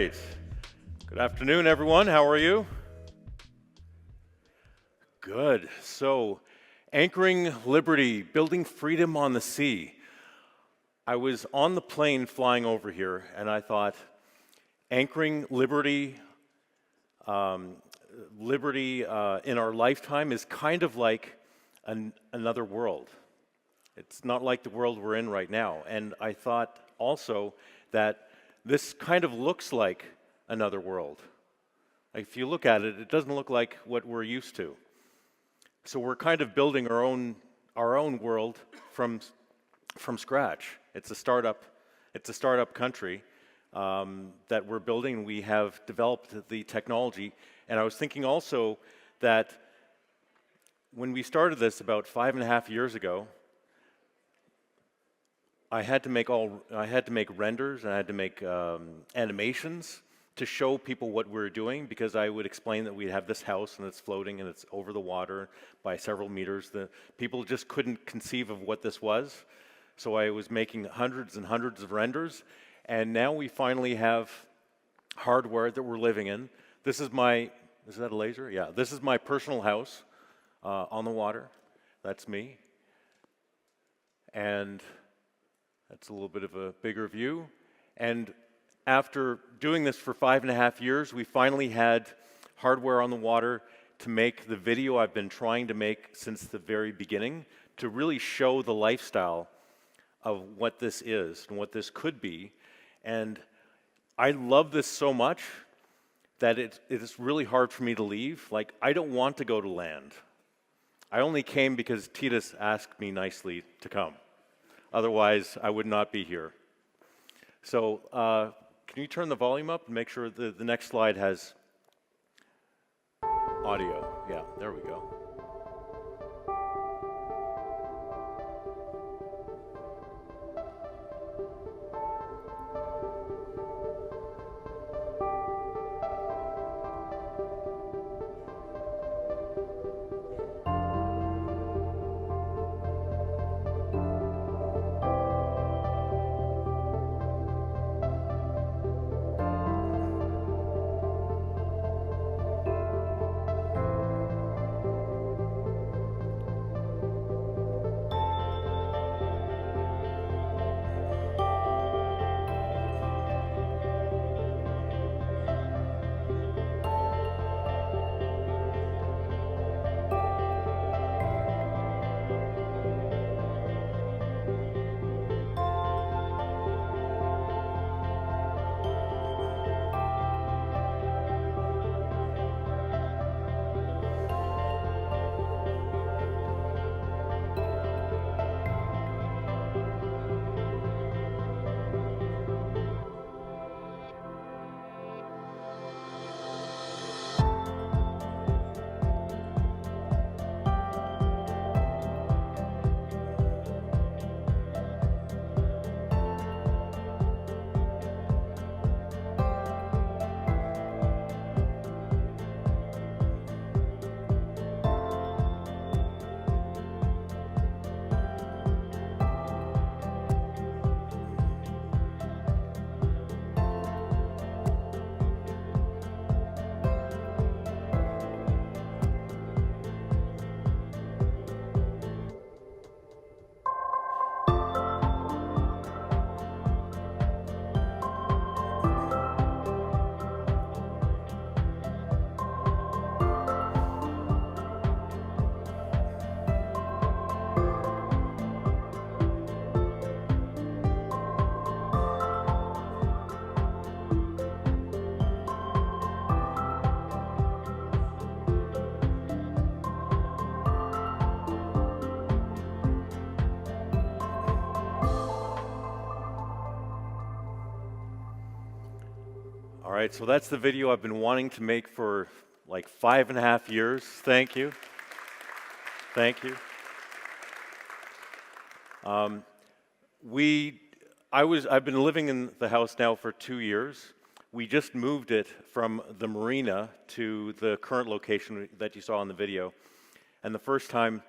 right. Good afternoon, everyone. How are you? Good. So, anchoring liberty, building freedom on the sea. I was on the plane flying over here, and I thought, anchoring liberty, in our lifetime is kind of like another world. It's not like the world we're in right now. And I thought also that this kind of looks like another world. Like if you look at it, it doesn't look like what we're used to. So we're kind of building our own world from scratch. It's a startup country that we're building. We have developed the technology, and I was thinking also that when we started this about 5.5 years ago, I had to make renders, and I had to make animations to show people what we're doing, because I would explain that we have this house and it's floating and it's over the water by several meters. The people just couldn't conceive of what this was. So I was making hundreds and hundreds of renders, and now we finally have hardware that we're living in. Is that a laser? Yeah, this is my personal house on the water. That's me. And that's a little bit of a bigger view. And after doing this for 5.5 years, we finally had hardware on the water to make the video I've been trying to make since the very beginning, to really show the lifestyle of what this is and what this could be. And I love this so much that it is really hard for me to leave. Like, I don't want to go to land. I only came because Titus asked me nicely to come. Otherwise, I would not be here. So, can you turn the volume up and make sure the next slide has audio? Yeah, there we go. All right, so that's the video I've been wanting to make for like 5.5 years. Thank you. Thank you. I've been living in the house now for 2 years. We just moved it from the marina to the current location that you saw in the video. And the first time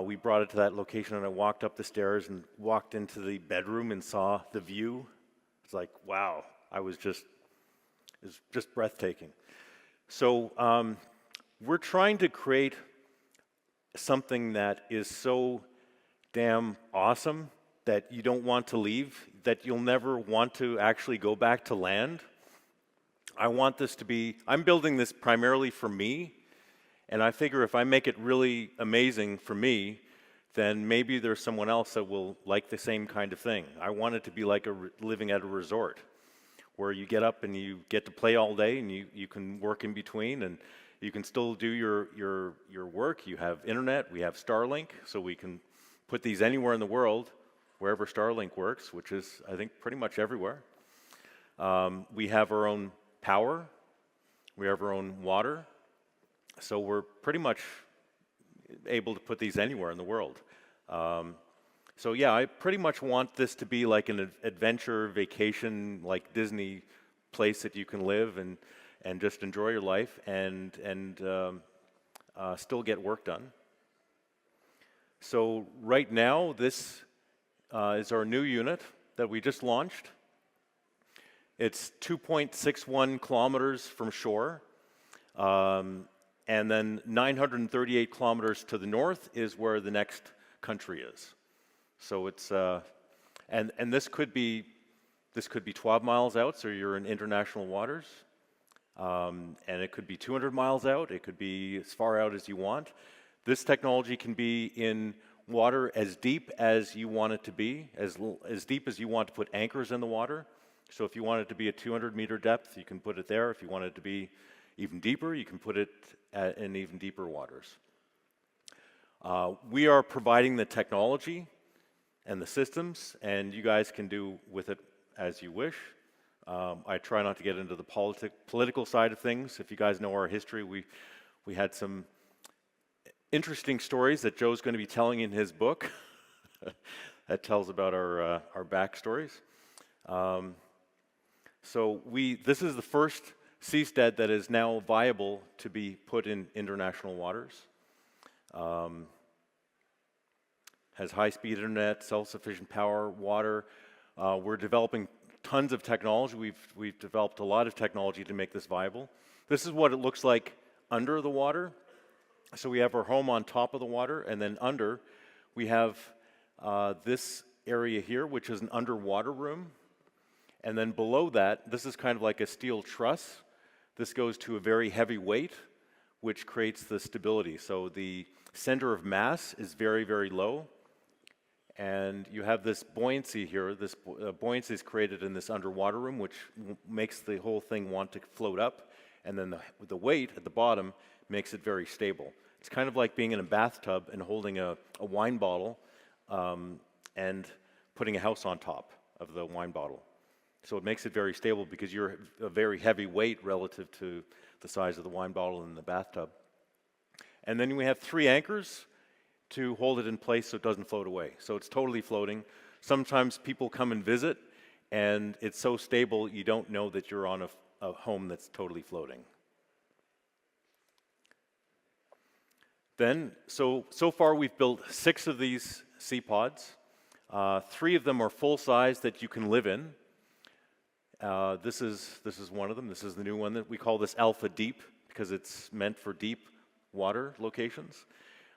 we brought it to that location, and I walked up the stairs and walked into the bedroom and saw the view. It's like, wow, I was just is just breathtaking. So we're trying to create something that is so damn awesome that you don't want to leave, that you'll never want to actually go back to land. I want this to be, I'm building this primarily for me, and I figure if I make it really amazing for me, then maybe there's someone else that will like the same kind of thing. I want it to be like living at a resort, where you get up and you get to play all day, and you can work in between, and you can still do your work. You have internet, we have Starlink, so we can put these anywhere in the world, wherever Starlink works, which is, I think, pretty much everywhere. We have our own power, we have our own water, so we're pretty much able to put these anywhere in the world. So yeah, I pretty much want this to be like an adventure vacation, like Disney place that you can live and just enjoy your life and still get work done. So right now, this is our new unit that we just launched. It's 2.61 kilometers from shore, and then 938 kilometers to the north is where the next country is. So it's and this could be 12 miles out, so you're in international waters, and it could be 200 miles out. It could be as far out as you want. This technology can be in water as deep as you want it to be, as deep as you want to put anchors in the water. So if you want it to be a 200-meter depth, you can put it there. If you want it to be even deeper, you can put it in even deeper waters. We are providing the technology and the systems, and you guys can do with it as you wish. I try not to get into the political side of things. If you guys know our history, we had some interesting stories that Joe's going to be telling in his book that tells about our backstories. So this is the first seastead that is now viable to be put in international waters. Has high-speed internet, self-sufficient power, water. We're developing tons of technology. We've developed a lot of technology to make this viable. This is what it looks like under the water. So we have our home on top of the water, and then under we have this area here, which is an underwater room. And then below that, this is kind of like a steel truss. This goes to a very heavy weight, which creates the stability. So the center of mass is very, very low. And you have this buoyancy here. This buoyancy is created in this underwater room, which makes the whole thing want to float up. And then the weight at the bottom makes it very stable. It's kind of like being in a bathtub and holding a wine bottle and putting a house on top of the wine bottle. So it makes it very stable because you're a very heavy weight relative to the size of the wine bottle in the bathtub. And then we have 3 anchors to hold it in place so it doesn't float away. So it's totally floating. Sometimes people come and visit, and it's so stable you don't know that you're on a home that's totally floating. Then, so far we've built 6 of these sea pods. 3 of them are full size that you can live in. This is one of them. This is the new one that we call this Alpha Deep because it's meant for deep water locations.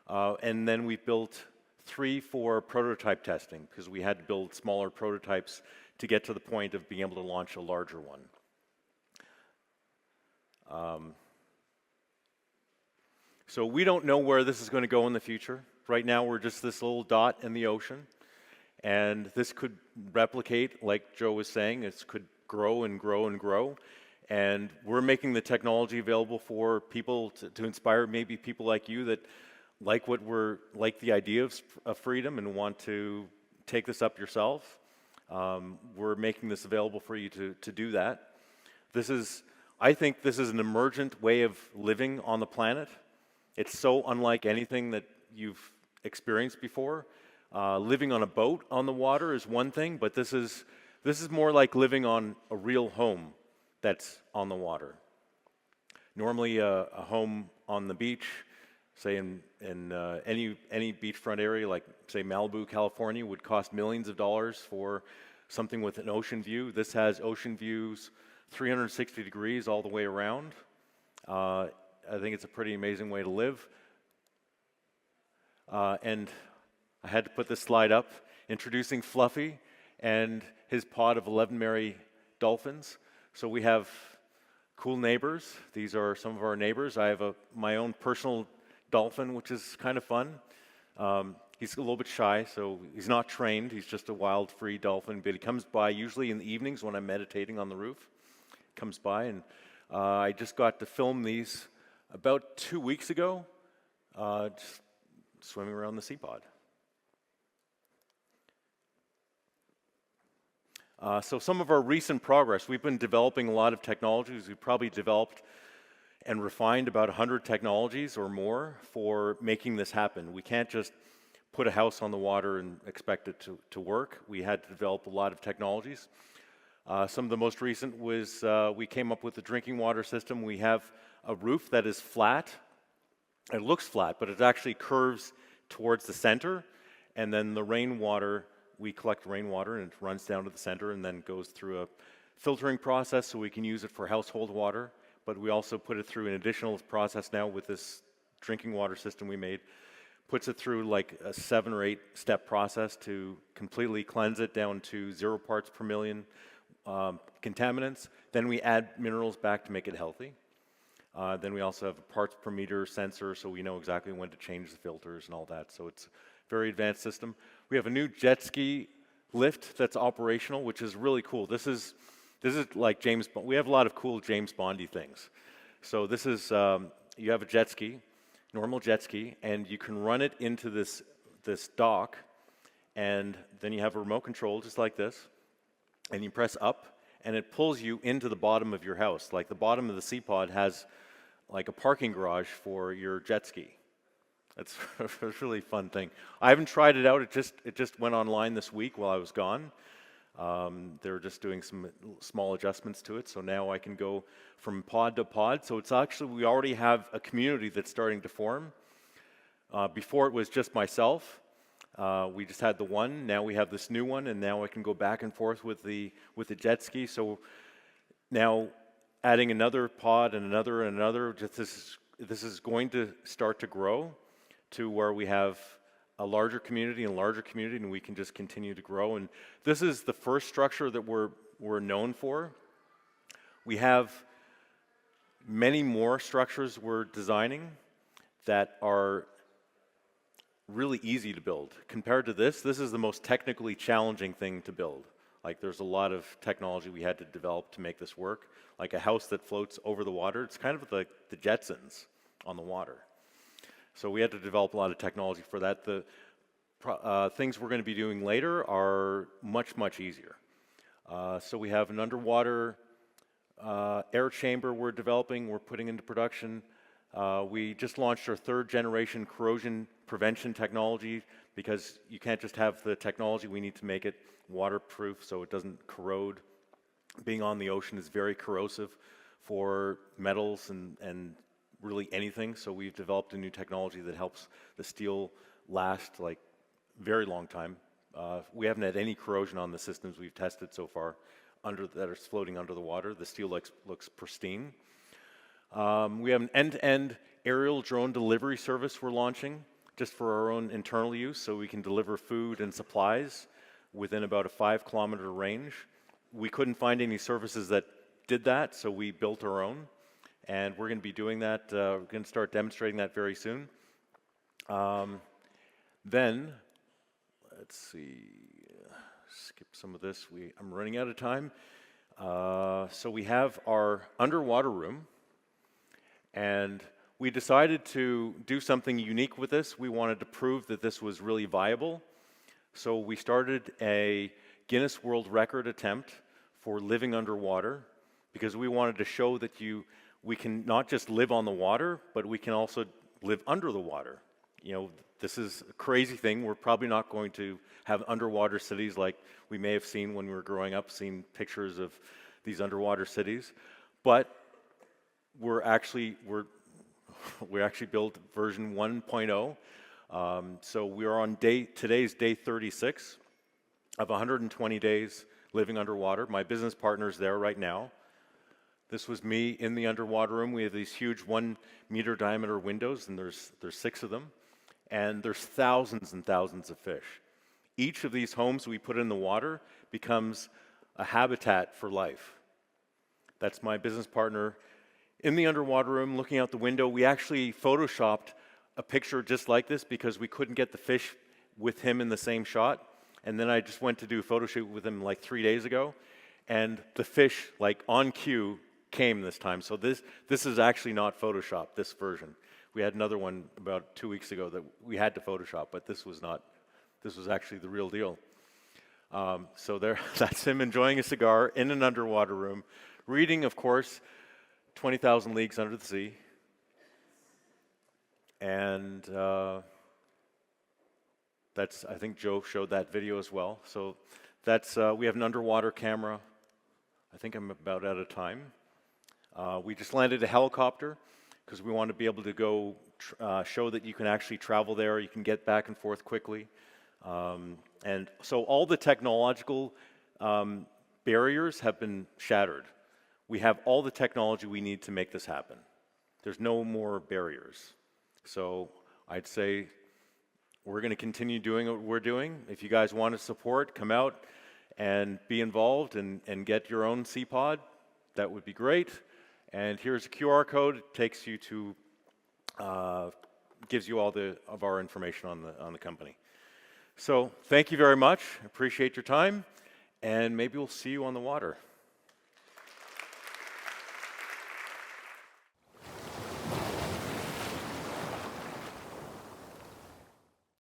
And then we built 3 for prototype testing because we had to build smaller prototypes to get to the point of being able to launch a larger one. So we don't know where this is going to go in the future. Right now we're just this little dot in the ocean. And this could replicate, like Joe was saying, it could grow and grow and grow. And we're making the technology available for people to inspire maybe people like you that like the idea of freedom and want to take this up yourself. We're making this available for you to do that. I think this is an emergent way of living on the planet. It's so unlike anything that you've experienced before. Living on a boat on the water is one thing, but this is more like living on a real home that's on the water. Normally, a home on the beach, say in any beachfront area, like say Malibu, California, would cost millions of dollars for something with an ocean view. This has ocean views 360 degrees all the way around. I think it's a pretty amazing way to live. And I had to put this slide up, introducing Fluffy and his pod of 11 merry dolphins. So we have cool neighbors. These are some of our neighbors. I have my own personal dolphin, which is kind of fun. He's a little bit shy, so he's not trained. He's just a wild, free dolphin, but he comes by usually in the evenings when I'm meditating on the roof. Comes by, and I just got to film these about 2 weeks ago, just swimming around the sea pod. So some of our recent progress, we've been developing a lot of technologies. We've probably developed and refined about 100 technologies or more for making this happen. We can't just put a house on the water and expect it to work. We had to develop a lot of technologies. Some of the most recent was we came up with a drinking water system. We have a roof that is flat. It looks flat, but it actually curves towards the center, and then the rainwater, we collect rainwater and it runs down to the center and then goes through a filtering process so we can use it for household water, but we also put it through an additional process now with this drinking water system we made. Puts it through like a 7 or 8 step process to completely cleanse it down to 0 parts per million contaminants. Then we add minerals back to make it healthy. Then we also have a parts per meter sensor, so we know exactly when to change the filters and all that. So it's a very advanced system. We have a new jet ski lift that's operational, which is really cool. This is like James Bond. We have a lot of cool James Bondy things. So this is you have a jet ski, normal jet ski, and you can run it into this dock, and then you have a remote control just like this, and you press up, and it pulls you into the bottom of your house. Like the bottom of the sea pod has like a parking garage for your jet ski. It's a really fun thing. I haven't tried it out. It just went online this week while I was gone. They're just doing some small adjustments to it, so now I can go from pod to pod. So it's actually, we already have a community that's starting to form. Before it was just myself. We just had the one. Now we have this new one, and now I can go back and forth with the jet ski. So now adding another pod and another and another, this is going to start to grow to where we have a larger community and we can just continue to grow. And this is the first structure that we're known for. We have many more structures we're designing that are really easy to build. Compared to this is the most technically challenging thing to build. Like there's a lot of technology we had to develop to make this work. Like a house that floats over the water, it's kind of like the Jetsons on the water. So we had to develop a lot of technology for that. The things we're going to be doing later are much, much easier. So we have an underwater air chamber we're developing, we're putting into production. We just launched our 3rd generation corrosion prevention technology because you can't just have the technology, we need to make it waterproof so it doesn't corrode. Being on the ocean is very corrosive for metals and really anything, so we've developed a new technology that helps the steel last like very long time. We haven't had any corrosion on the systems we've tested so far that are floating under the water. The steel looks pristine. We have an end-to-end aerial drone delivery service we're launching just for our own internal use, so we can deliver food and supplies within about a 5-kilometer range. We couldn't find any services that did that, so we built our own, and we're going to be doing that. We're going to start demonstrating that very soon. Then, let's see, skip some of this. I'm running out of time. So we have our underwater room, and we decided to do something unique with this. We wanted to prove that this was really viable. So we started a Guinness World Record attempt for living underwater because we wanted to show that we can not just live on the water, but we can also live under the water. You know, this is a crazy thing. We're probably not going to have underwater cities like we may have seen when we were growing up, seeing pictures of these underwater cities. But we actually built version 1.0. So we are on today's day 36 of 120 days living underwater. My business partner's there right now. This was me in the underwater room. We have these huge 1-meter diameter windows, and there's 6 of them. And there's thousands and thousands of fish. Each of these homes we put in the water becomes a habitat for life. That's my business partner in the underwater room looking out the window. We actually photoshopped a picture just like this because we couldn't get the fish with him in the same shot. And then I just went to do a photo shoot with him like 3 days ago. And the fish, like on cue, came this time. So this is actually not Photoshopped, this version. We had another one about 2 weeks ago that we had to Photoshop, but this was not. This was actually the real deal. So there, that's him enjoying a cigar in an underwater room, reading, of course, 20,000 Leagues Under the Sea. And that's, I think Joe showed that video as well. So that's, we have an underwater camera. I think I'm about out of time. We just landed a helicopter because we want to be able to go show that you can actually travel there, you can get back and forth quickly. And so all the technological barriers have been shattered. We have all the technology we need to make this happen. There's no more barriers. So I'd say we're going to continue doing what we're doing. If you guys want to support, come out and be involved and get your own CPod. That would be great. And here's a QR code. It takes you to, gives you all of our information on the company. So thank you very much. Appreciate your time, and maybe we'll see you on the water.